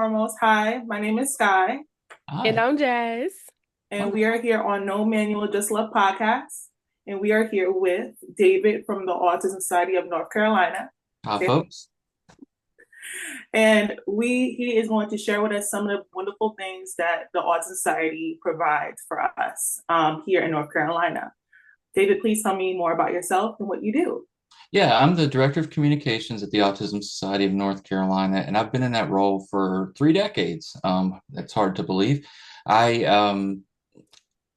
foremost, hi, my name is Sky, And Hi. I'm Jazz. and we Wonderful. are here on No Manual, Just Love podcast. And we are here with David from the Autism Society of North Carolina. Hi, folks. And he is going to share with us some of the wonderful things that the Autism Society provides for us here in North Carolina. David, please tell me more about yourself and what you do. Yeah, I'm the Director of Communications at the Autism Society of North Carolina, and I've been in that role for 3 decades. That's hard to believe. I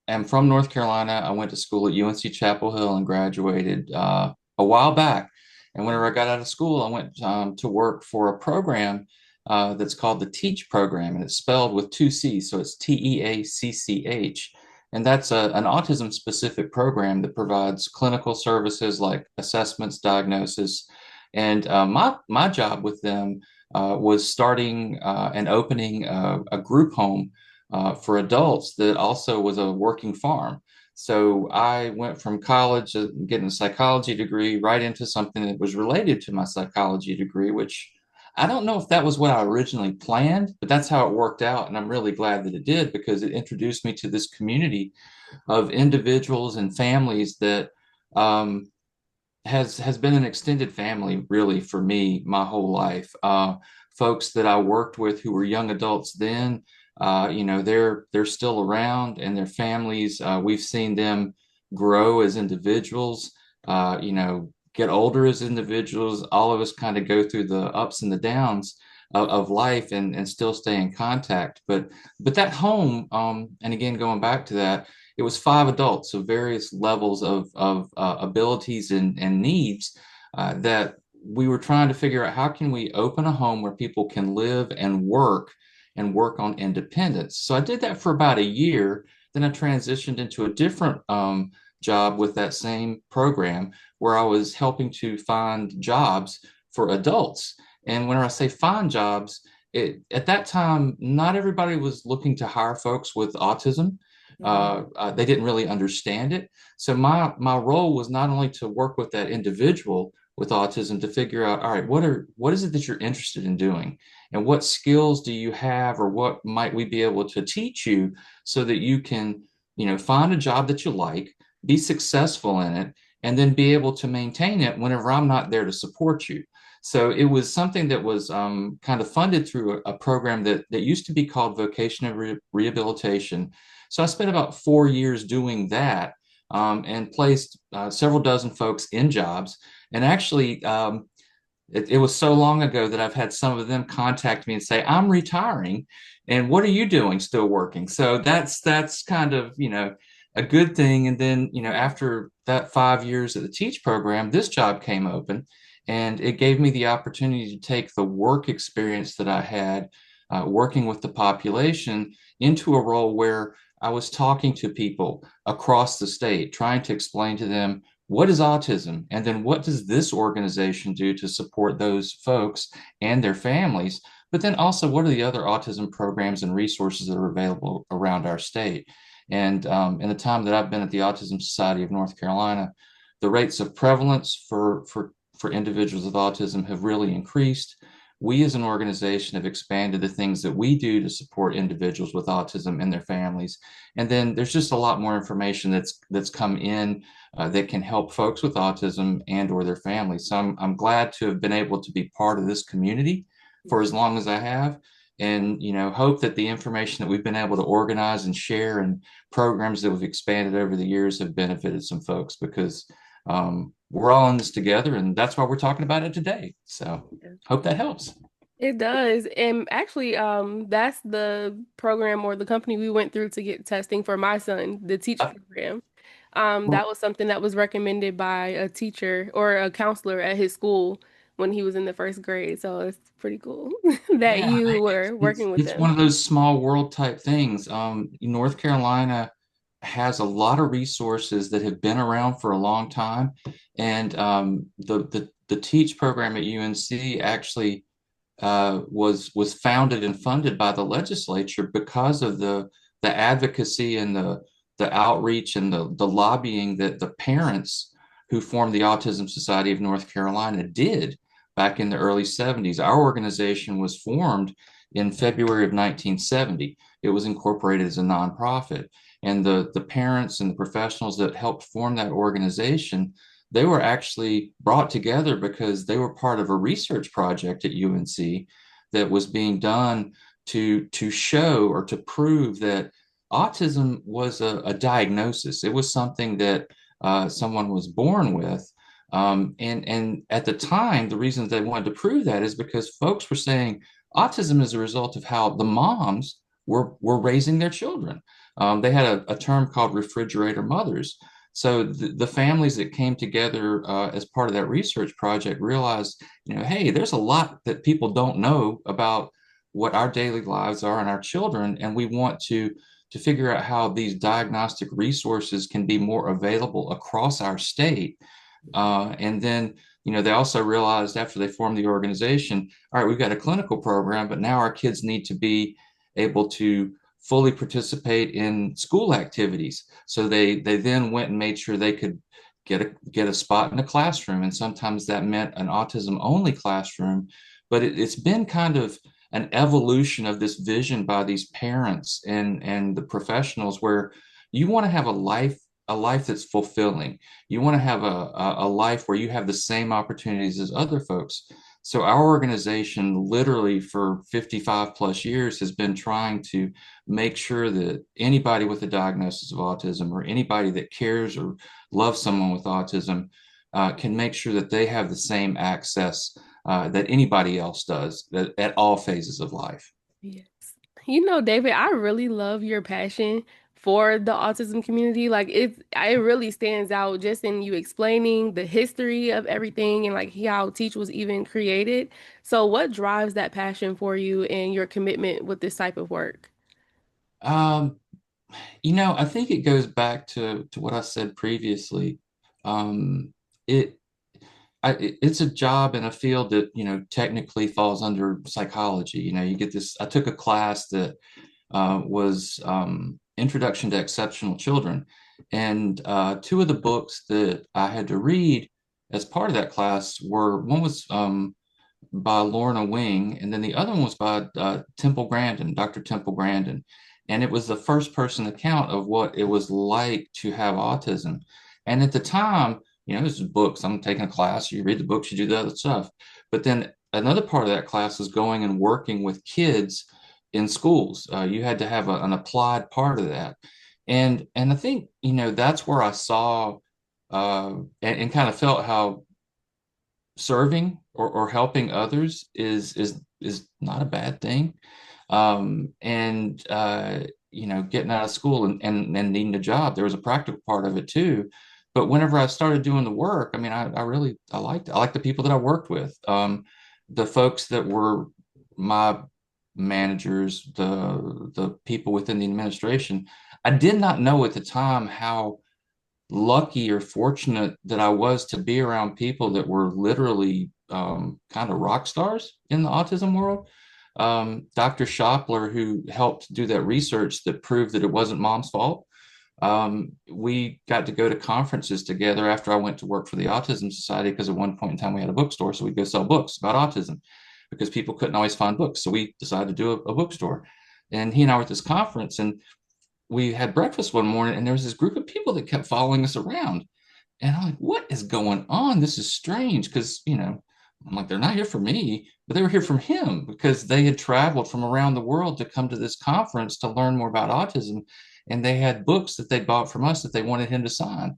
am from North Carolina. I went to school at UNC Chapel Hill and graduated a while back. And whenever I got out of school, I went to work for a program that's called the TEACH program, and it's spelled with two C's, so it's TEACCH. And that's an autism specific program that provides clinical services like assessments, diagnosis. And my job with them was starting and opening a group home for adults that also was a working farm. So I went from college, getting a psychology degree, right into something that was related to my psychology degree, which I don't know if that was what I originally planned, but that's how it worked out. And I'm really glad that it did because it introduced me to this community of individuals and families that um, has been an extended family really for me my whole life. Folks that I worked with who were young adults then, they're still around, and their families. We've seen them grow as individuals. Get older as individuals. All of us kind of go through the ups and the downs of life, and still stay in contact. But that home, and again going back to that, it was 5 adults of various levels of abilities and needs that we were trying to figure out how can we open a home where people can live and work on independence. So I did that for about a year. Then I transitioned into a different job with that same program where I was helping to find jobs for adults. And when I say find jobs, at that time, not everybody was looking to hire folks with autism. They didn't really understand it. So my role was not only to work with that individual with autism to figure out, all right, what is it that you're interested in doing, and what skills do you have, or what might we be able to teach you so that you can, find a job that you like, be successful in it, and then be able to maintain it whenever I'm not there to support you. So it was something that was kind of funded through a program that used to be called vocational rehabilitation. So I spent about 4 years doing that, and placed several dozen folks in jobs. And actually, it was so long ago that I've had some of them contact me and say, "I'm retiring, and what are you doing? Still working?" So that's kind of a good thing. And then after that 5 years at the Teach program, this job came open, and it gave me the opportunity to take the work experience that I had working with the population into a role where I was talking to people across the state, trying to explain to them what is autism, and then what does this organization do to support those folks and their families, but then also what are the other autism programs and resources that are available around our state. And in the time that I've been at the Autism Society of North Carolina, the rates of prevalence for individuals with autism have really increased. We as an organization have expanded the things that we do to support individuals with autism and their families. And then there's just a lot more information that's come in that can help folks with autism and or their families. So I'm glad to have been able to be part of this community for as long as I have, and hope that the information that we've been able to organize and share and programs that we've expanded over the years have benefited some folks, because we're all in this together, and that's why we're talking about it today. So hope that helps. It does. And actually, that's the program or the company we went through to get testing for my son, the Teach program. That was something that was recommended by a teacher or a counselor at his school when he was in the first grade. So it's pretty cool that Yeah, you were it's working with it's one them. of those small world type things. North Carolina has a lot of resources that have been around for a long time, and the Teach program at UNC actually was founded and funded by the legislature because of the advocacy and the outreach and the lobbying that the parents who formed the Autism Society of North Carolina did back in the early 70s. Our organization was formed in February of 1970. It was incorporated as a nonprofit. And the parents and the professionals that helped form that organization, they were actually brought together because they were part of a research project at UNC that was being done to show or to prove that autism was a diagnosis. It was something that someone was born with. And at the time, the reason they wanted to prove that is because folks were saying autism is a result of how the moms were raising their children. They had a term called refrigerator mothers. So the families that came together as part of that research project realized, hey, there's a lot that people don't know about what our daily lives are and our children, and we want to figure out how these diagnostic resources can be more available across our state. And then, they also realized after they formed the organization, all right, we've got a clinical program, but now our kids need to be able to fully participate in school activities. So they then went and made sure they could get a spot in a classroom. And sometimes that meant an autism only classroom. But it's been kind of an evolution of this vision by these parents and the professionals where you want to have a life that's fulfilling. You want to have a life where you have the same opportunities as other folks. So our organization literally for 55 plus years has been trying to make sure that anybody with a diagnosis of autism or anybody that cares or loves someone with autism can make sure that they have the same access that anybody else does at all phases of life. Yes. David, I really love your passion for the autism community. Like it really stands out just in you explaining the history of everything and like how Teach was even created. So what drives that passion for you and your commitment with this type of work? Um, I think it goes back to what I said previously. Um, it it's a job in a field that technically falls under psychology. You get this. I took a class that was Introduction to Exceptional Children, and two of the books that I had to read as part of that class were one was by Lorna Wing, and then the other one was by Temple Grandin, Dr. Temple Grandin. And it was the first person account of what it was like to have autism. And at the time, this is books. I'm taking a class, you read the books, you do the other stuff. But then another part of that class is going and working with kids in schools. You had to have an applied part of that. And I think, that's where I saw and kind of felt how serving or helping others is not a bad thing. And getting out of school and needing a job, there was a practical part of it too. But whenever I started doing the work, I mean, I liked the people that I worked with. The folks that were my managers, the people within the administration. I did not know at the time how lucky or fortunate that I was to be around people that were literally kind of rock stars in the autism world. Dr. Shopler, who helped do that research that proved that it wasn't mom's fault, we got to go to conferences together after I went to work for the Autism Society because at one point in time we had a bookstore, so we'd go sell books about autism because people couldn't always find books. So we decided to do a bookstore. And he and I were at this conference, and we had breakfast one morning, and there was this group of people that kept following us around. And I'm like, what is going on? This is strange because, I'm like, they're not here for me, but they were here from him because they had traveled from around the world to come to this conference to learn more about autism. And they had books that they bought from us that they wanted him to sign.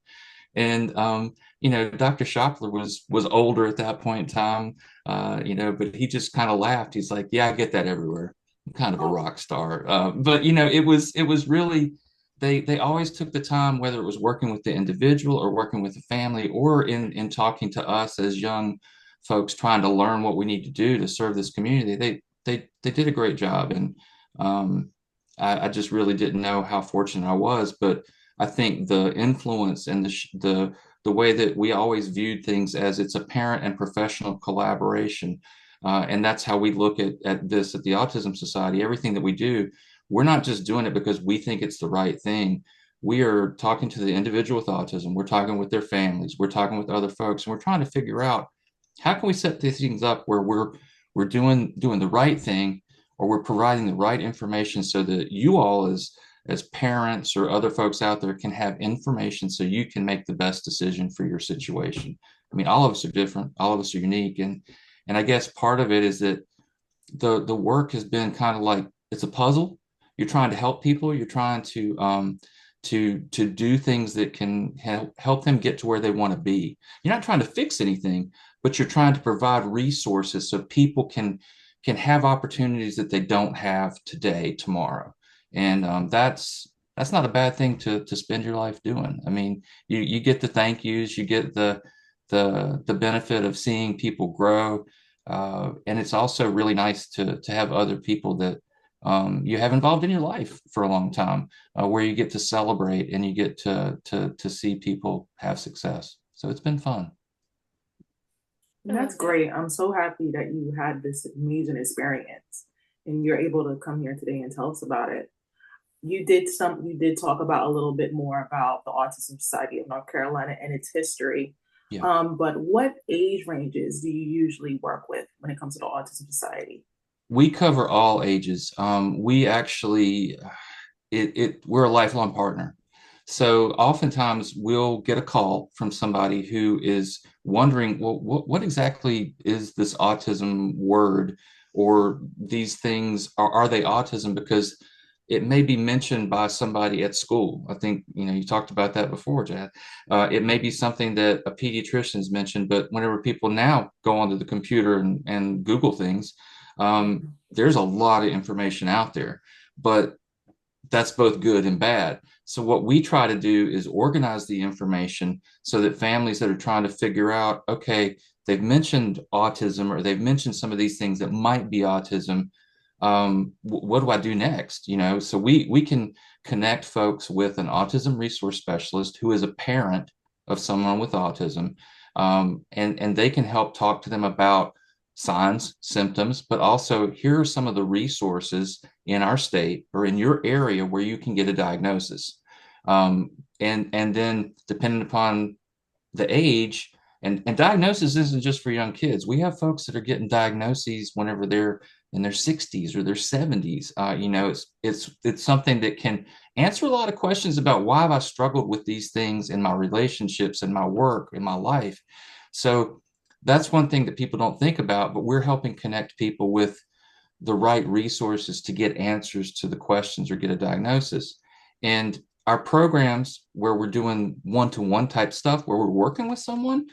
And, Dr. Shopler was older at that point in time, but he just kind of laughed. He's like, yeah, I get that everywhere. I'm kind of a rock star. But it was really, they always took the time, whether it was working with the individual or working with the family or in talking to us as young folks trying to learn what we need to do to serve this community. They did a great job. And I just really didn't know how fortunate I was, but I think the influence and the way that we always viewed things as it's a parent and professional collaboration. And that's how we look at this at the Autism Society. Everything that we do, we're not just doing it because we think it's the right thing. We are talking to the individual with autism. We're talking with their families. We're talking with other folks, and we're trying to figure out how can we set these things up where we're doing the right thing or we're providing the right information so that you all as parents or other folks out there can have information so you can make the best decision for your situation. I mean, all of us are different, all of us are unique, and I guess part of it is that the work has been kind of like it's a puzzle. You're trying to help people. You're trying to do things that can help them get to where they want to be. You're not trying to fix anything, but you're trying to provide resources so people can have opportunities that they don't have today, tomorrow, and that's not a bad thing to spend your life doing. I mean, you get the thank yous, you get the benefit of seeing people grow. And it's also really nice to have other people that you have involved in your life for a long time, where you get to celebrate and you get to see people have success. So it's been fun. That's great. I'm so happy that you had this amazing experience and you're able to come here today and tell us about it. You did talk about a little bit more about the Autism Society of North Carolina and its history. Yeah. But what age ranges do you usually work with when it comes to the Autism Society? We cover all ages. We actually, we're a lifelong partner. So oftentimes we'll get a call from somebody who is wondering, well, what exactly is this autism word, or these things, are they autism? Because it may be mentioned by somebody at school. I think, you talked about that before, Jad. It may be something that a pediatrician's mentioned, but whenever people now go onto the computer and Google things, there's a lot of information out there, but that's both good and bad. So what we try to do is organize the information so that families that are trying to figure out, okay, they've mentioned autism or they've mentioned some of these things that might be autism. What do I do next? So we can connect folks with an autism resource specialist who is a parent of someone with autism, and they can help talk to them about signs, symptoms, but also here are some of the resources in our state or in your area where you can get a diagnosis. And then depending upon the age, and diagnosis isn't just for young kids. We have folks that are getting diagnoses whenever they're in their 60s or their 70s. It's something that can answer a lot of questions about why have I struggled with these things in my relationships and my work in my life. So that's one thing that people don't think about, but we're helping connect people with the right resources to get answers to the questions or get a diagnosis. And our programs where we're doing one-to-one type stuff, where we're working with someone,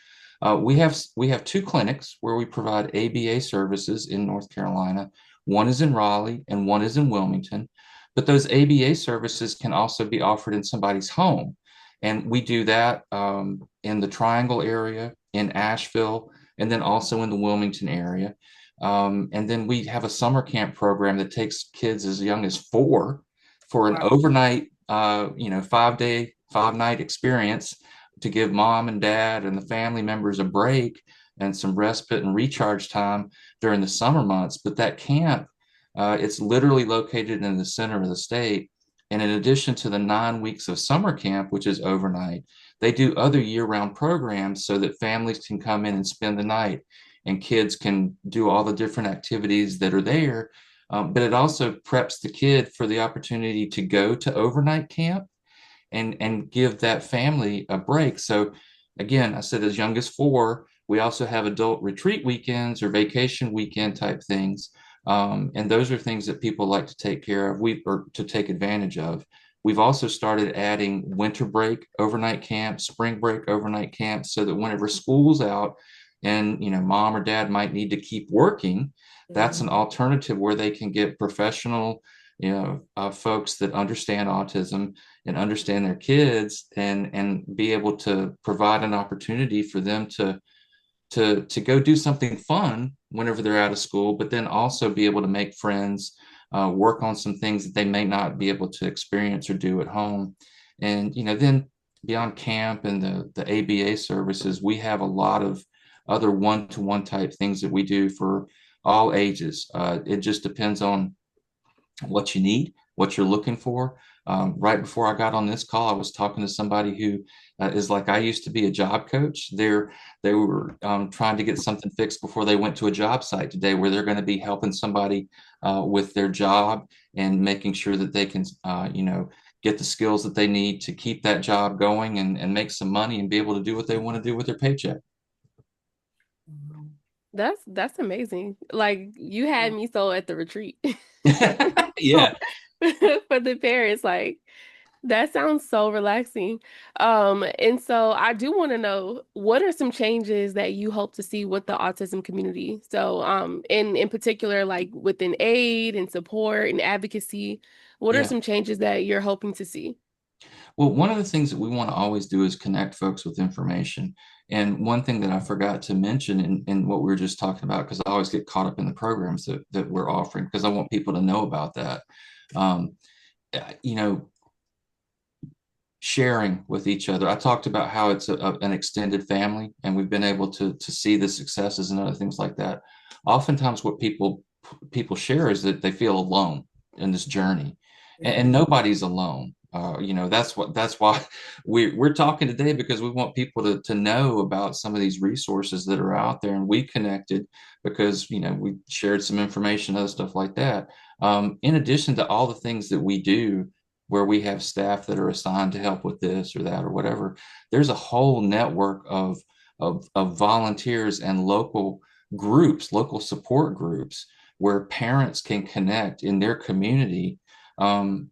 we have two clinics where we provide ABA services in North Carolina. One is in Raleigh and one is in Wilmington. But those ABA services can also be offered in somebody's home. And we do that in the Triangle area, in Asheville, and then also in the Wilmington area. And then we have a summer camp program that takes kids as young as 4 for an overnight, 5-day, 5-night experience to give mom and dad and the family members a break and some respite and recharge time during the summer months. But that camp, it's literally located in the center of the state. And in addition to the 9 weeks of summer camp, which is overnight, they do other year-round programs so that families can come in and spend the night and kids can do all the different activities that are there. But it also preps the kid for the opportunity to go to overnight camp and give that family a break. So again, I said as young as 4. We also have adult retreat weekends or vacation weekend type things. And those are things that people like to take care of, or to take advantage of. We've also started adding winter break overnight camps, spring break overnight camps, so that whenever school's out and mom or dad might need to keep working, that's an alternative where they can get professional, folks that understand autism and understand their kids, and be able to provide an opportunity for them to go do something fun whenever they're out of school, but then also be able to make friends, work on some things that they may not be able to experience or do at home. And then beyond camp and the ABA services, we have a lot of other one-to-one type things that we do for all ages. It just depends on what you need, what you're looking for. Right before I got on this call, I was talking to somebody who is like, I used to be a job coach. They were trying to get something fixed before they went to a job site today, where they're going to be helping somebody with their job and making sure that they can, get the skills that they need to keep that job going and make some money and be able to do what they want to do with their paycheck. That's amazing. Like you had me so at the retreat. Yeah. For the parents, like that sounds so relaxing. And so I do want to know what are some changes that you hope to see with the autism community? So, in particular, like within aid and support and advocacy, what are Yeah. some changes that you're hoping to see? Well, one of the things that we want to always do is connect folks with information. And one thing that I forgot to mention in what we were just talking about, because I always get caught up in the programs that we're offering, because I want people to know about that. Um, you know, Sharing with each other. I talked about how it's an extended family, and we've been able to see the successes and other things like that. Oftentimes, what people share is that they feel alone in this journey, and nobody's alone. That's why we're talking today, because we want people to know about some of these resources that are out there, and we connected because we shared some information, other stuff like that. In addition to all the things that we do, where we have staff that are assigned to help with this or that or whatever, there's a whole network of volunteers and local groups, local support groups, where parents can connect in their community, um,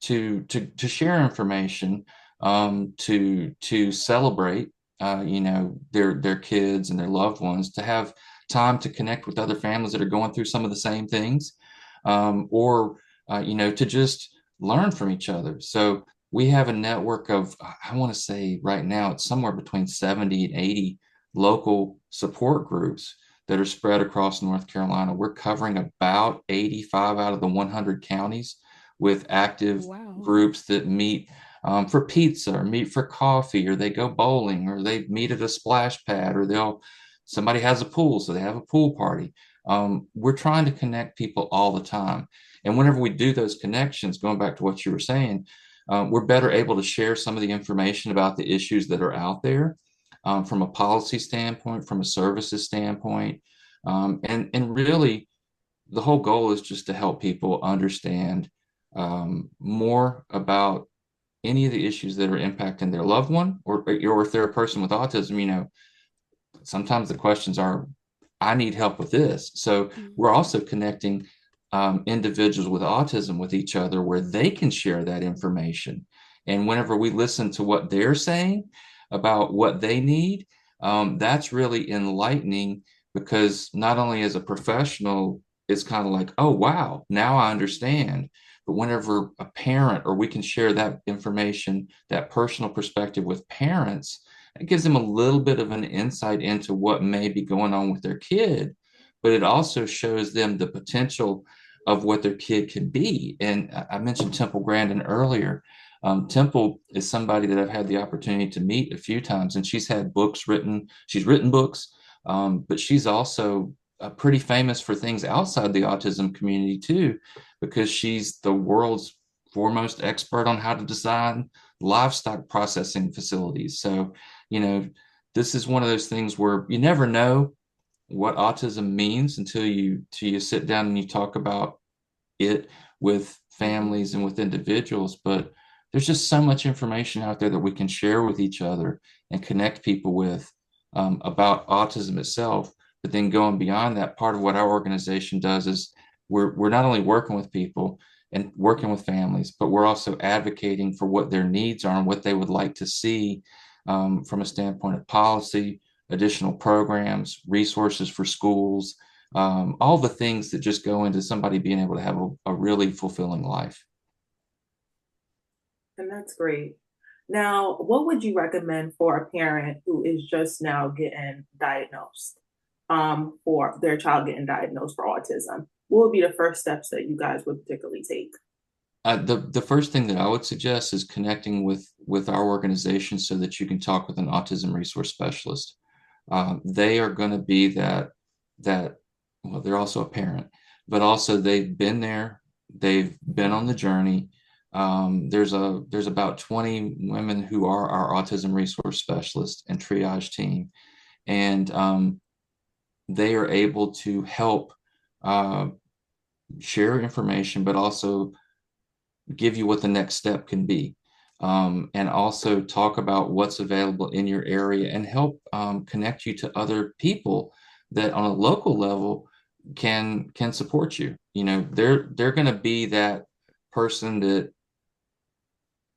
to share information, to celebrate, their kids and their loved ones, to have time to connect with other families that are going through some of the same things, or to just learn from each other. So we have a network of, I want to say right now, it's somewhere between 70 and 80 local support groups that are spread across North Carolina. We're covering about 85 out of the 100 counties, with active Wow. groups that meet for pizza, or meet for coffee, or they go bowling, or they meet at a splash pad, or somebody has a pool, so they have a pool party. We're trying to connect people all the time. And whenever we do those connections, going back to what you were saying, we're better able to share some of the information about the issues that are out there, from a policy standpoint, from a services standpoint. And really, the whole goal is just to help people understand more about any of the issues that are impacting their loved one, or if they're a person with autism. Sometimes the questions are, I need help with this. So Mhm. we're also connecting individuals with autism with each other, where they can share that information. And whenever we listen to what they're saying about what they need, that's really enlightening, because not only as a professional, it's kind of like, oh, wow, now I understand. But whenever a parent, or we can share that information, that personal perspective with parents, it gives them a little bit of an insight into what may be going on with their kid, but it also shows them the potential of what their kid can be. And I mentioned Temple Grandin earlier. Temple is somebody that I've had the opportunity to meet a few times, and she's had books written. She's written books, but she's also pretty famous for things outside the autism community too, because she's the world's foremost expert on how to design livestock processing facilities. So, you know, this is one of those things where you never know what autism means until you sit down and you talk about it with Mhm. families and with individuals. But there's just so much information out there that we can share with each other and connect people with, about autism itself. But then going beyond that, part of what our organization does is we're not only working with people and working with families, but we're also advocating for what their needs are and what they would like to see, from a standpoint of policy, additional programs, resources for schools, all the things that just go into somebody being able to have a really fulfilling life. And that's great. Now, what would you recommend for a parent who is just now getting diagnosed, for their child getting diagnosed for autism? What would be the first steps that you guys would particularly take? The first thing that I would suggest is connecting with our organization, so that you can talk with an autism resource specialist. They are going to be that well, they're also a parent, but also they've been there, they've been on the journey. There's about 20 women who are our autism resource specialists and triage team, and they are able to help uh, share information, but also give you what the next step can be. And also talk about what's available in your area and help connect you to other people that on a local level can support you. You know, they're going to be that person that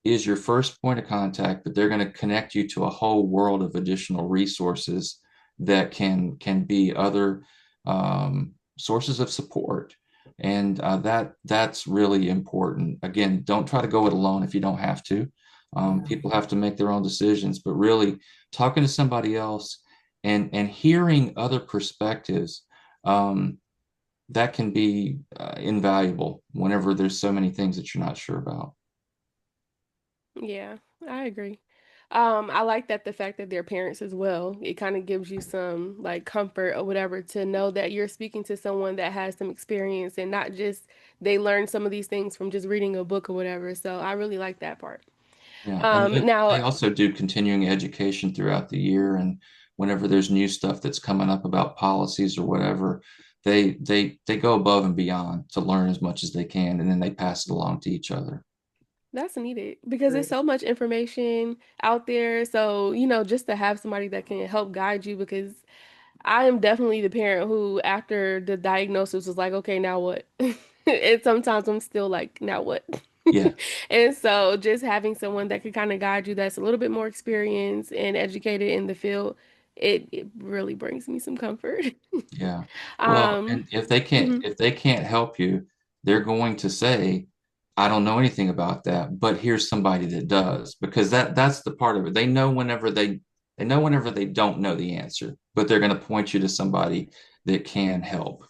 is your first point of contact, but they're going to connect you to a whole world of additional resources that can be other sources of support. And that's really important. Again, don't try to go it alone if you don't have to. People have to make their own decisions, but really talking to somebody else and hearing other perspectives, that can be invaluable whenever there's so many things that you're not sure about. Yeah, I agree. I like that the fact that they're parents as well. It kind of gives you some like comfort or whatever to know that you're speaking to someone that has some experience and not just they learn some of these things from just reading a book or whatever. So I really like that part. Yeah, and they Now, also do continuing education throughout the year, and whenever there's new stuff that's coming up about policies or whatever, they go above and beyond to learn as much as they can, and then they pass it along to each other. that's needed because there's Great. so much information out there. So, just to have somebody that can help guide you because I am definitely the parent who, after the diagnosis, was like, okay, now what? And sometimes I'm still like, now what? Yeah, And so just having someone that could kind of guide you that's a little bit more experienced and educated in the field, it really brings me some comfort. yeah. Well, Um, and if they can't mhm. if they can't help you, they're going to say, I don't know anything about that, but here's somebody that does, because that's the part of it. They know whenever they don't know the answer, but they're going to point you to somebody that can help.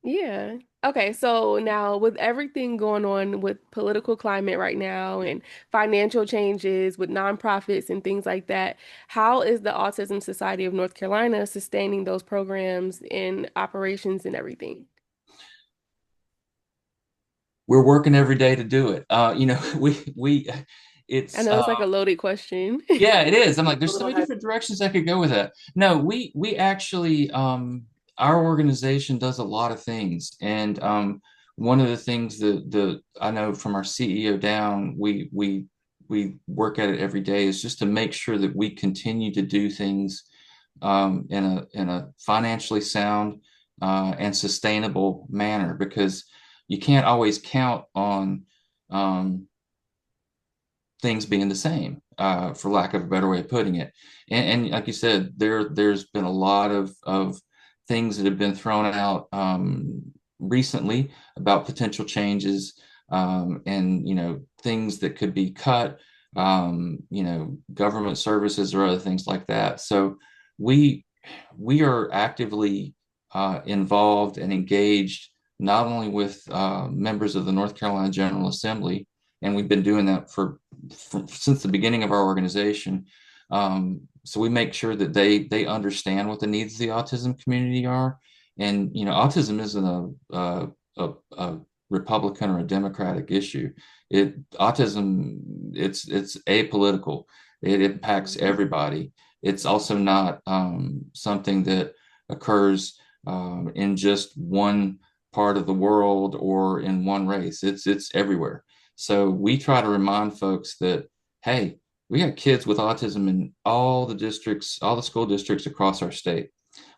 Yeah. Okay, so now with everything going on with political climate right now and financial changes with nonprofits and things like that, how is the Autism Society of North Carolina sustaining those programs and operations and everything? We're working every day to do it. I it's know it's like a loaded question. yeah, it is. I'm like, A there's so little many heavy. different directions I could go with that. No, we actually our organization does a lot of things, and one of the things that the I know from our CEO down, we work at it every day is just to make sure that we continue to do things in a financially sound and sustainable manner, because you can't always count on um, things being the same, for lack of a better way of putting it. And like you said, there's been a lot of things that have been thrown out recently about potential changes, and things that could be cut, government services or other things like that. So we we are actively involved and engaged not only with members of the North Carolina General Assembly, and we've been doing that since the beginning of our organization. So we make sure that they understand what the needs of the autism community are, and autism isn't a Republican or a Democratic issue. Autism, it's apolitical. It impacts Mhm. everybody. It's also not something that occurs in just one part of the world or in one race. It's everywhere. So we try to remind folks that, hey, we got kids with autism in all the districts, all the school districts across our state.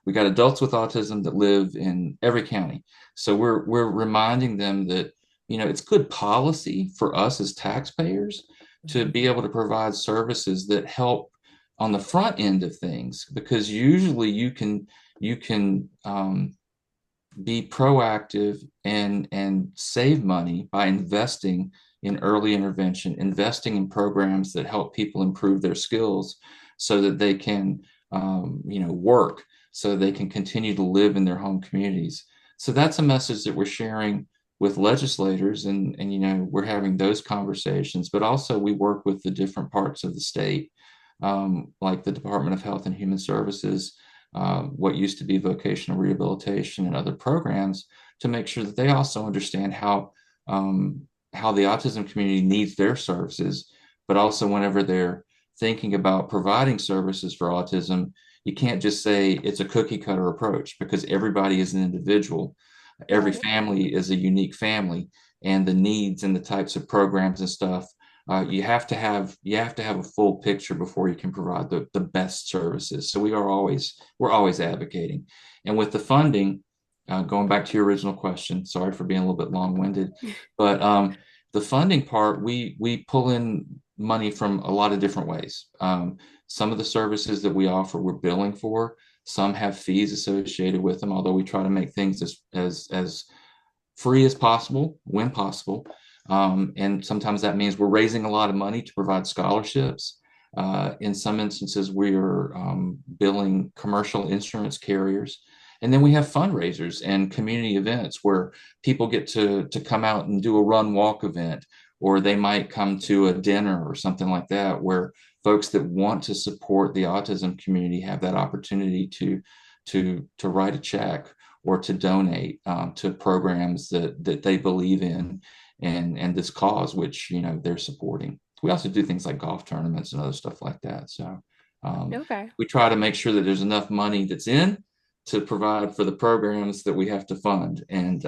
We got adults with autism that live in every county. So we're reminding them that, it's good policy for us as taxpayers to Mhm. be able to provide services that help on the front end of things, because usually you can be proactive and save money by investing in early intervention, investing in programs that help people improve their skills so that they can, work, so they can continue to live in their home communities. So that's a message that we're sharing with legislators, and we're having those conversations, but also we work with the different parts of the state, like the Department of Health and Human Services, what used to be vocational rehabilitation and other programs, to make sure that they also understand how how the autism community needs their services, but also whenever they're thinking about providing services for autism, you can't just say it's a cookie cutter approach because everybody is an individual. Every Right. family is a unique family, and the needs and the types of programs and stuff, you have to have a full picture before you can provide the best services. So we're always advocating. And with the funding, going back to your original question, sorry for being a little bit long-winded, but the funding part, we pull in money from a lot of different ways. Some of the services that we offer, we're billing for. Some have fees associated with them, although we try to make things as free as possible when possible. And sometimes that means we're raising a lot of money to provide scholarships. In some instances, we are billing commercial insurance carriers. And then we have fundraisers and community events where people get to come out and do a run walk event, or they might come to a dinner or something like that, where folks that want to support the autism community have that opportunity to write a check or to donate to programs that they believe in and this cause, which they're supporting. We also do things like golf tournaments and other stuff like that. So Okay. we try to make sure that there's enough money that's in to provide for the programs that we have to fund, and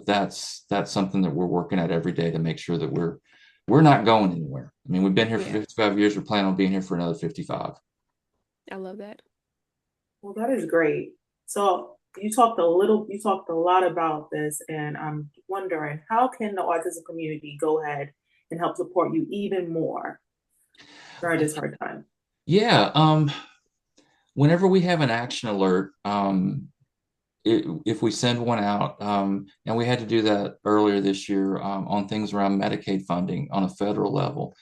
that's something that we're working at every day to make sure that we're not going anywhere. I mean, we've been here for Yeah, 55 years. We're planning on being here for another 55. I love that. Well, that is great. So you talked a lot about this, and I'm wondering how can the autism community go ahead and help support you even more during this hard time? Yeah. Whenever we have an action alert, if we send one out, and we had to do that earlier this year on things around Medicaid funding on a federal level,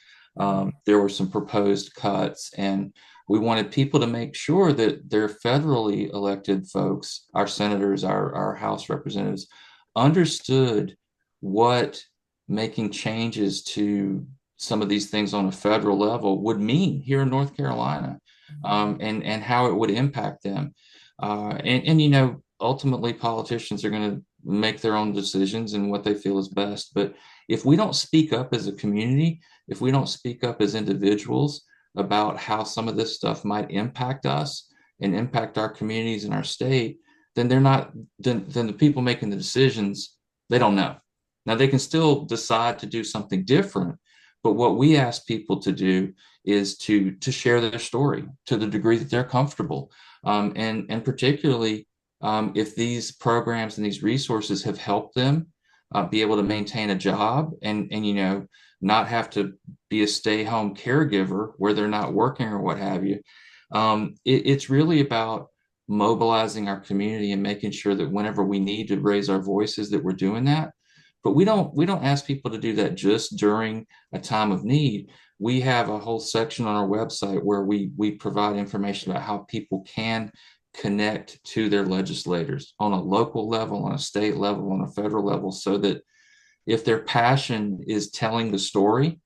there were some proposed cuts, and we wanted people to make sure that their federally elected folks, our senators, our House representatives, understood what making changes to some of these things on a federal level would mean here in North Carolina, and how it would impact them. And ultimately politicians are going to make their own decisions and what they feel is best. But if we don't speak up as a community, if we don't speak up as individuals about how some of this stuff might impact us and impact our communities and our state, then then the people making the decisions, they don't know. Now they can still decide to do something different, but what we ask people to do is to share their story to the degree that they're comfortable, and particularly if these programs and these resources have helped them be able to maintain a job and not have to be a stay-home caregiver where they're not working or what have you. It's really about mobilizing our community and making sure that whenever we need to raise our voices that we're doing that. But we don't ask people to do that just during a time of need. We have a whole section on our website where we provide information about how people can connect to their legislators on a local level, on a state level, on a federal level, so that if their passion is telling the story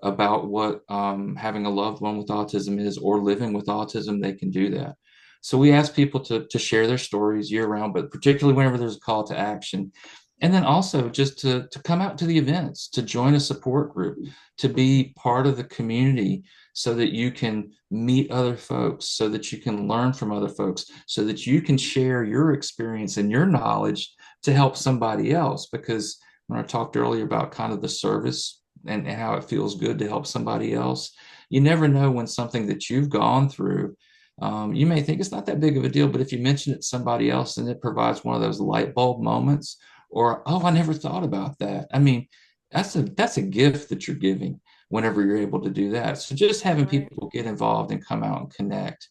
about what having a loved one with autism is or living with autism, they can do that. So we ask people to share their stories year round, but particularly whenever there's a call to action. And then also just to come out to the events, to join a support group, to be part of the community so that you can meet other folks, so that you can learn from other folks, so that you can share your experience and your knowledge to help somebody else. Because when I talked earlier about kind of the service and how it feels good to help somebody else, you never know when something that you've gone through, you may think it's not that big of a deal, but if you mention it to somebody else and it provides one of those light bulb moments, or oh, I never thought about that. I mean, that's a gift that you're giving whenever you're able to do that. So just having Right. people get involved and come out and connect,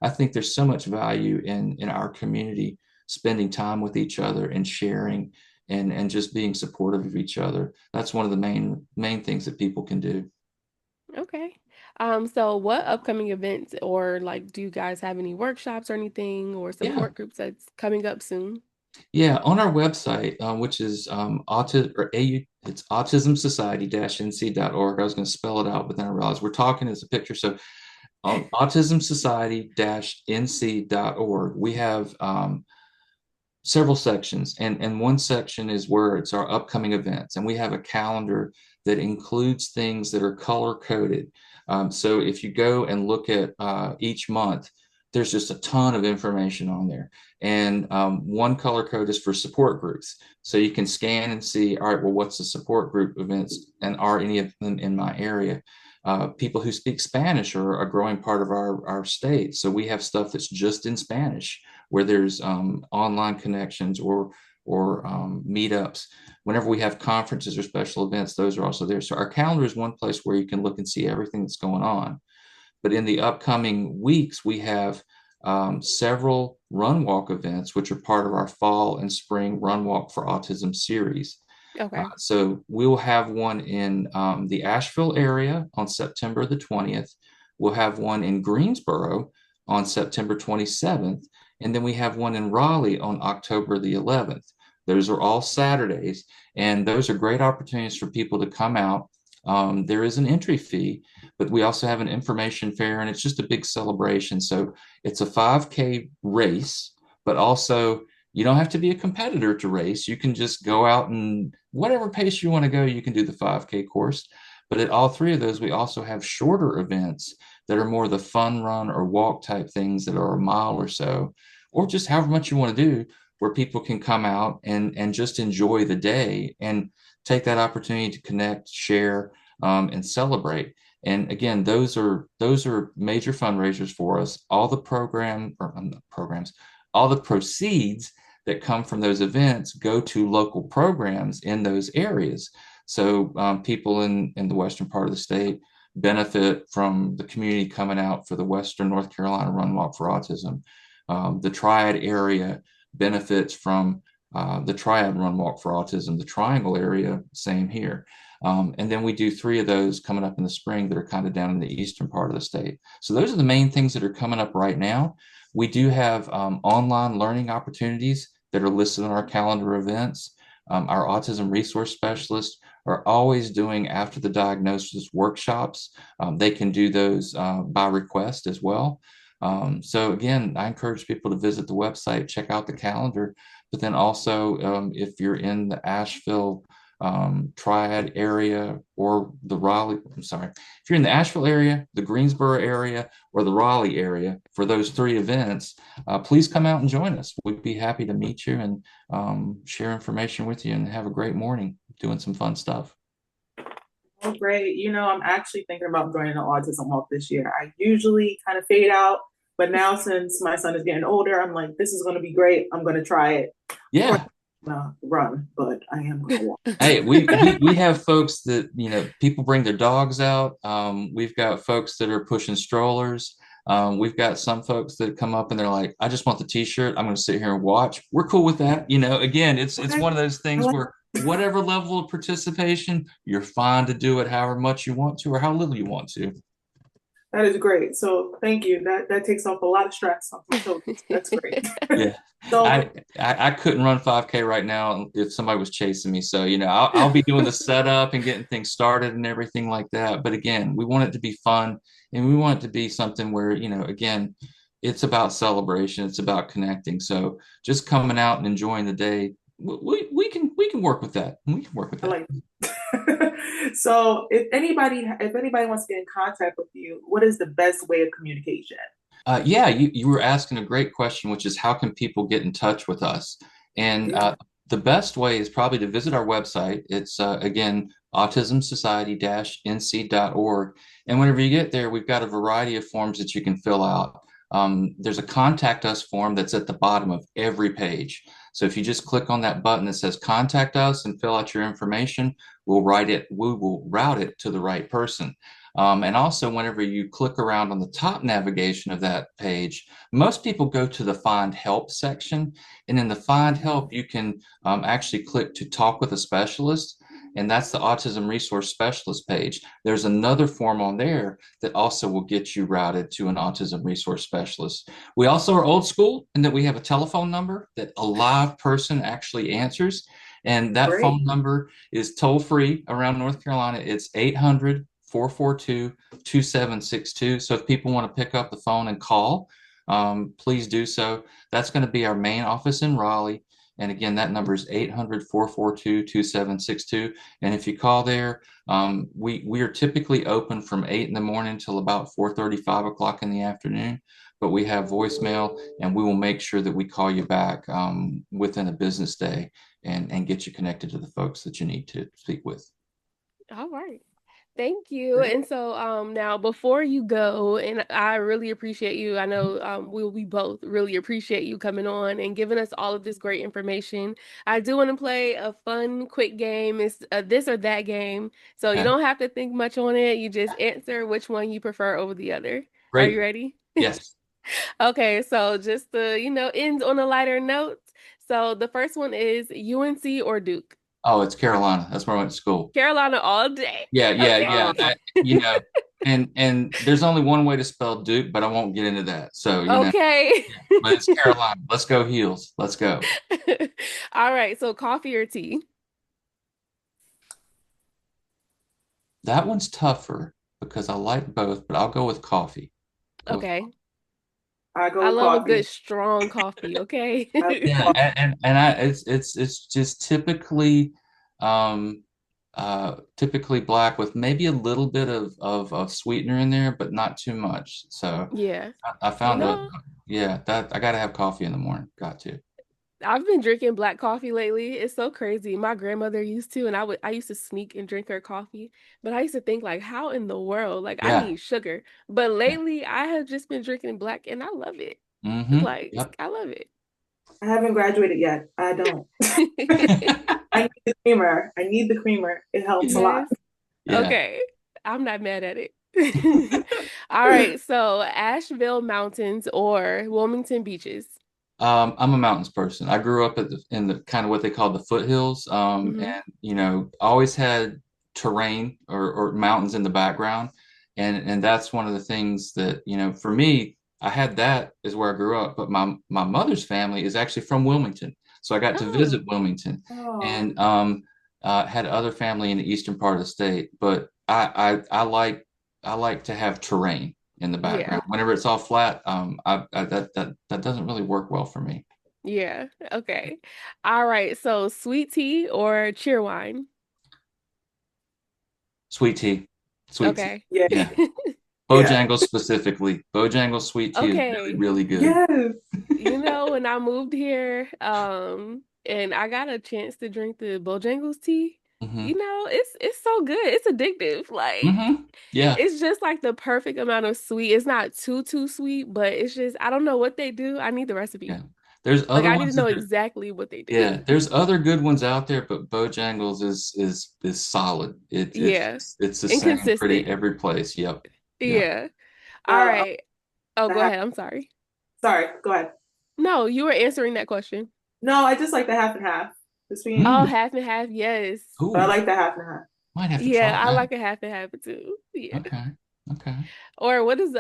I think there's so much value in our community spending time with each other and sharing and just being supportive of each other. That's one of the main things that people can do. Okay. So what upcoming events or like do you guys have any workshops or anything or Yeah, support groups that's coming up soon? yeah. On our website, which is it's autismsociety-nc.org. I was going to spell it out, but then I realized we're talking as a picture. So on autismsociety-nc.org, we have several sections, and one section is where it's our upcoming events, and we have a calendar that includes things that are color coded. So if you go and look at each month, there's just a ton of information on there. And one color code is for support groups. So you can scan and see, all right, well, what's the support group events, and are any of them in my area? People who speak Spanish are a growing part of our state. So we have stuff that's just in Spanish, where there's online connections or meetups. Whenever we have conferences or special events, those are also there. So our calendar is one place where you can look and see everything that's going on. But in the upcoming weeks, we have several run walk events, which are part of our fall and spring run walk for autism series. Okay. So we'll have one in the Asheville area on September the 20th. We'll have one in Greensboro on September 27th. And then we have one in Raleigh on October the 11th. Those are all Saturdays, and those are great opportunities for people to come out. There is an entry fee, but we also have an information fair, and it's just a big celebration. So it's a 5K race, but also you don't have to be a competitor to race. You can just go out and whatever pace you want to go, you can do the 5K course. But at all three of those, we also have shorter events that are more the fun run or walk type things that are a mile or so, or just however much you want to do, where people can come out and just enjoy the day and take that opportunity to connect, share, and celebrate. And again, those are major fundraisers for us. All the programs, all the proceeds that come from those events go to local programs in those areas. So people in the western part of the state benefit from the community coming out for the Western North Carolina Run Walk for Autism. The Triad area benefits from the Triad Run Walk for Autism. The Triangle area, same here. And then we do 3 of those coming up in the spring that are kind of down in the eastern part of the state. So those are the main things that are coming up right now. We do have online learning opportunities that are listed on our calendar events. Our autism resource specialists are always doing after the diagnosis workshops. They can do those by request as well. So again, I encourage people to visit the website, check out the calendar, but then also if you're in the Asheville Triad area or the if you're in the Asheville area, the Greensboro area, or the Raleigh area for those 3 events, please come out and join us. We'd be happy to meet you and share information with you and have a great morning doing some fun stuff. Oh, great. I'm actually thinking about joining the autism walk this year. I usually kind of fade out, but now since my son is getting older, I'm like, this is going to be great. I'm going to try it. Yeah. Run, but I am going to walk. Hey, we have folks that, people bring their dogs out. We've got folks that are pushing strollers. We've got some folks that come up and they're like, I just want the t-shirt. I'm going to sit here and watch. We're cool with that. Again, it's one of those things where whatever level of participation, you're fine to do it however much you want to or how little you want to. That is great. So thank you. That takes off a lot of stress off my shoulders. That's great. Yeah. So I couldn't run 5K right now if somebody was chasing me. So, I'll be doing the setup and getting things started and everything like that. But again, we want it to be fun, and we want it to be something where, again, it's about celebration. It's about connecting. So just coming out and enjoying the day, we can work with that. We can work with that. So if anybody wants to get in contact with you, what is the best way of communication? Yeah, you were asking a great question, which is how can people get in touch with us? And the best way is probably to visit our website. It's again, autismsociety-nc.org. And whenever you get there, we've got a variety of forms that you can fill out. There's a contact us form that's at the bottom of every page. So if you just click on that button that says contact us and fill out your information, we will route it to the right person. And also, whenever you click around on the top navigation of that page, most people go to the Find Help section. And in the Find Help, you can actually click to talk with a specialist. And that's the Autism Resource Specialist page. There's another form on there that also will get you routed to an Autism Resource Specialist. We also are old school in that we have a telephone number that a live person actually answers. And that phone number is toll free around North Carolina. It's 800-442-2762. So if people want to pick up the phone and call, please do so. That's going to be our main office in Raleigh. And again, that number is 800-442-2762. And if you call there, we are typically open from 8 in the morning till about 4:30, 5 o'clock in the afternoon. But we have voicemail, and we will make sure that we call you back within a business day and get you connected to the folks that you need to speak with. All right. Thank you. And so now before you go, and I really appreciate you. I know we both really appreciate you coming on and giving us all of this great information. I do want to play a fun, quick game. It's a this or that game. So you Okay. don't have to think much on it. You just answer which one you prefer over the other. Are you Great. ready? Yes. Okay, so just to, end on a lighter note. So the first one is UNC or Duke? Oh, it's Carolina. That's where I went to school. Carolina all day. Yeah, yeah, yeah. Okay. And there's only one way to spell Duke, but I won't get into that. So, Okay. yeah, but it's Carolina. Let's go Heels. Let's go. All right, so coffee or tea? That one's tougher because I like both, but I'll go with coffee. Go with Okay. I go I with love a coffee. good strong coffee, okay? Yeah, and it's just typically black with maybe a little bit of sweetener in there, but not too much. So Yeah. I You found know, that I got to have coffee in the morning. Got to. I've been drinking black coffee lately. It's so crazy. My grandmother used to, and I used to sneak and drink her coffee. But I used to think like, how in the world? Like I Yeah. need sugar. But Yeah. lately I have just been drinking black and I love it. Mm-hmm. Like Yep. I love it. I haven't graduated yet. I don't. I need the creamer. I need the creamer. It helps a lot. Yes. Yeah. Okay. I'm not mad at it. All right. So Asheville Mountains or Wilmington Beaches. I'm a mountains person. I grew up in the kind of what they call the foothills, Hmm. and always had terrain or mountains in the background, and that's one of the things that for me, I had that is where I grew up. But my mother's family is actually from Wilmington, so I got to Oh, visit Wilmington, Oh, and had other family in the eastern part of the state. But I like to have terrain in the yeah. background. Whenever it's all flat, that doesn't really work well for me. Yeah. Okay. All right. So sweet tea or cheer wine? Sweet tea, sweet tea. Okay. yeah, Yeah, yeah. Bojangles specifically. Bojangles sweet tea is really Okay. really good. Yes. When I moved here, and I got a chance to drink the Bojangles tea, Hmm. it's so good. It's addictive. Like Hmm. Yeah, it's just like the perfect amount of sweet. It's not too sweet, but it's just I don't know what they do. I need the recipe. yeah. There's Like other I need to ones know that are exactly what they do. yeah. There's other good ones out there, but Bojangles is solid. Yeah. It's the same pretty Inconsistent. every place. Yep. Yep. Yeah. All Uh, right. Oh, the go half, ahead. I'm sorry. sorry, go ahead. No, you were answering that question. No, I just like the half and half. The sweet, Oh, Mm. half and half. Yes. but I Ooh, like the half and half. might have to Yeah, try I that. like a half and half too. Yeah. Okay. Okay. Or what is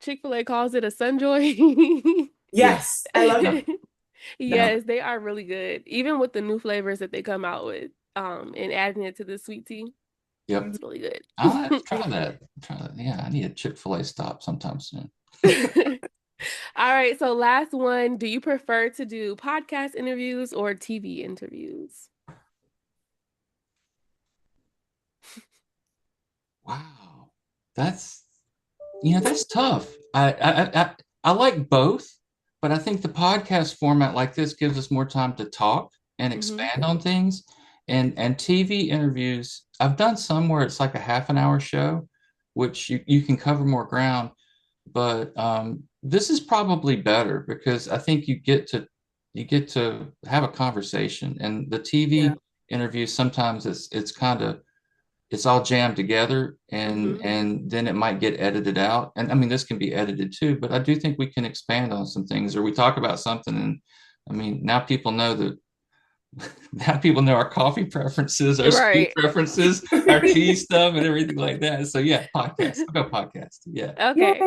Chick-fil-A calls it a Sunjoy? Yeah. Yes, I love it. Yep. Yep. Yes, they are really good. Even with the new flavors that they come out with, and adding it to the sweet tea, Yep. it's really I'll have to good. try that. Try that. Yeah, I need a Chick-fil-A stop sometime soon. All right, so last one. Do you prefer to do podcast interviews or TV interviews? Wow. That's that's tough. I like both, but I think the podcast format like this gives us more time to talk and Hmm. expand on things. And TV interviews, I've done some where it's like a half an hour show, which you can cover more ground. But this is probably better because I think you get to have a conversation. And the Yeah, TV interviews sometimes it's all jammed together, and Hmm. and then it might get edited out. And I mean, this can be edited too, but I do think we can expand on some things, or we talk about something, and I mean, now people know that now people know our coffee preferences, our sweet Right. preferences, our tea stuff, and everything like that. So yeah, podcast. I'll go podcast. Yeah. yeah. Okay.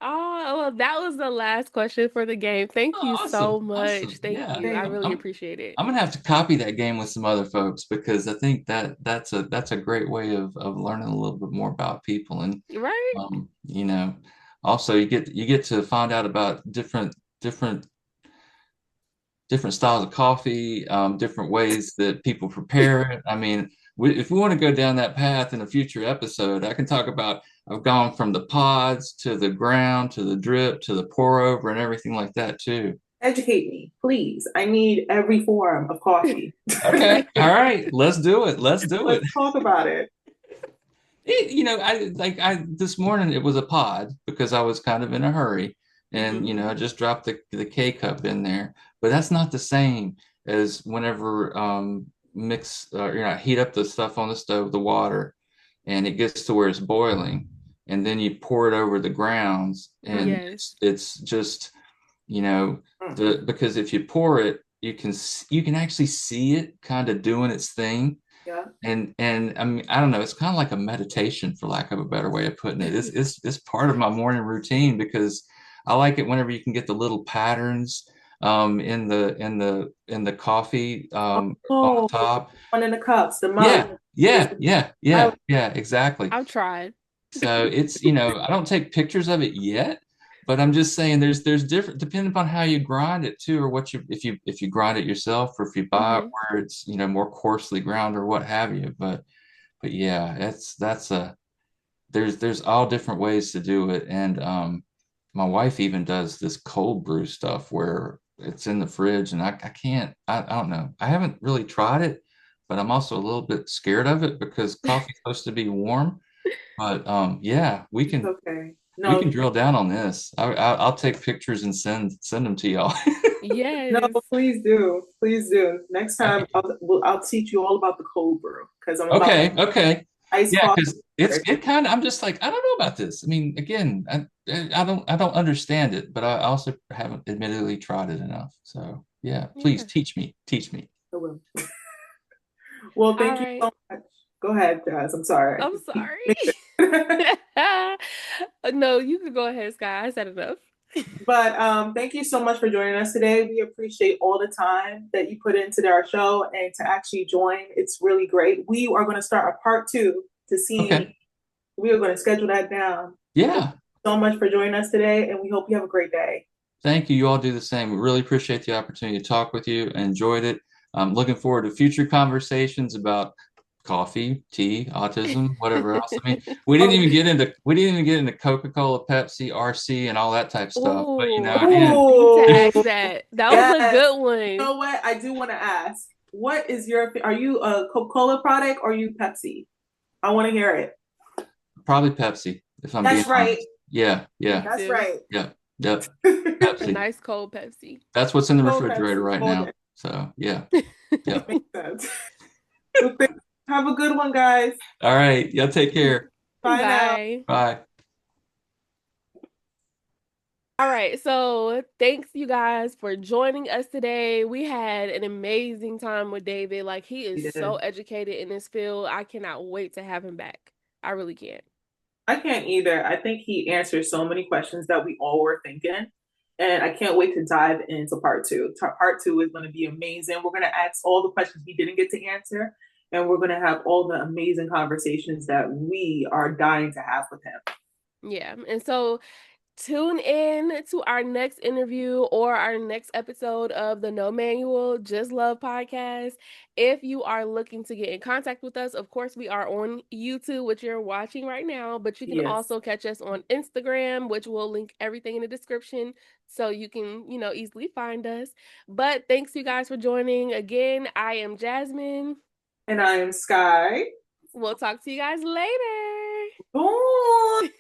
Oh, well, that was the last question for the game. Thank Oh, you awesome, so much. awesome. Thank Yeah, you. I Thank really you. appreciate it. I'm gonna have to copy that game with some other folks because I think that's a great way of learning a little bit more about people. And Right? um, you know, also you get to find out about different different styles of coffee, different ways that people prepare it. I mean, if we want to go down that path in a future episode, I can talk about. I've gone from the pods to the ground to the drip to the pour over and everything like that too. Educate me, please. I need every form of coffee. Okay, all right, let's do it. Let's do it. Let's talk about it. I this morning it was a pod because I was kind of in a hurry, and I just dropped the K cup in there. But that's not the same as whenever heat up the stuff on the stove, the water, and it gets to where it's boiling, and then you pour it over the grounds, and it's just because if you pour it, you can actually see it kind of doing its thing. Yeah. And I mean, I don't know, it's kind of like a meditation, for lack of a better way of putting it. It's part of my morning routine because I like it whenever you can get the little patterns in the coffee on the top. One in the cups, the mug. Yeah, exactly. I've tried. So it's, I don't take pictures of it yet, but I'm just saying there's different, depending upon how you grind it too, or if you grind it yourself, or if you buy it where it's, more coarsely ground or what have you. But yeah, there's all different ways to do it. And my wife even does this cold brew stuff where it's in the fridge, and I don't know. I haven't really tried it, but I'm also a little bit scared of it because coffee's supposed to be warm. But yeah, we can. Okay. No, we can drill down on this. I'll take pictures and send them to y'all. Yes. No, please do. Please do. Next time I'll teach you all about the cold brew because I'm okay. Ice yeah, coffee. because it kind of, I'm just like, I don't know about this. I mean, again, I don't understand it, but I also haven't admittedly tried it enough. So yeah, please teach me. I will. Well, thank you so much. Go ahead, Jazz. I'm sorry. I'm sorry. No, you can go ahead, Sky. I said enough. But thank you so much for joining us today. We appreciate all the time that you put into our show and to actually join. It's really great. We are going to start a part 2 to see. Okay. We are going to schedule that down. Yeah. Thank you so much for joining us today, and we hope you have a great day. Thank you. You all do the same. We really appreciate the opportunity to talk with you. I enjoyed it. I'm looking forward to future conversations about coffee, tea, autism, whatever else. I mean, we didn't even get into Coca-Cola, Pepsi, RC, and all that type of stuff. But need to ask that. That was a good one. You know what? I do want to ask. What is are you a Coca-Cola product or are you Pepsi? I want to hear it. Probably Pepsi, if I'm being right. honest. Yeah. That's right. Yep. Pepsi. A nice cold Pepsi. That's what's in the refrigerator right now. So yeah. Makes sense. Have a good one, guys. All right. Y'all take care. Bye now. Bye. All right. So thanks you guys for joining us today. We had an amazing time with David. Like, he is so educated in this field. I cannot wait to have him back. I really can't. I can't either. I think he answers so many questions that we all were thinking. And I can't wait to dive into part 2. Part 2 is going to be amazing. We're going to ask all the questions we didn't get to answer. And we're going to have all the amazing conversations that we are dying to have with him. Yeah. And so tune in to our next interview or our next episode of the No Manual, Just Love podcast. If you are looking to get in contact with us, of course, we are on YouTube, which you're watching right now, but you can also catch us on Instagram, which will link everything in the description so you can, easily find us. But thanks you guys for joining. Again, I am Jasmine. And I am Sky. We'll talk to you guys later. Bye.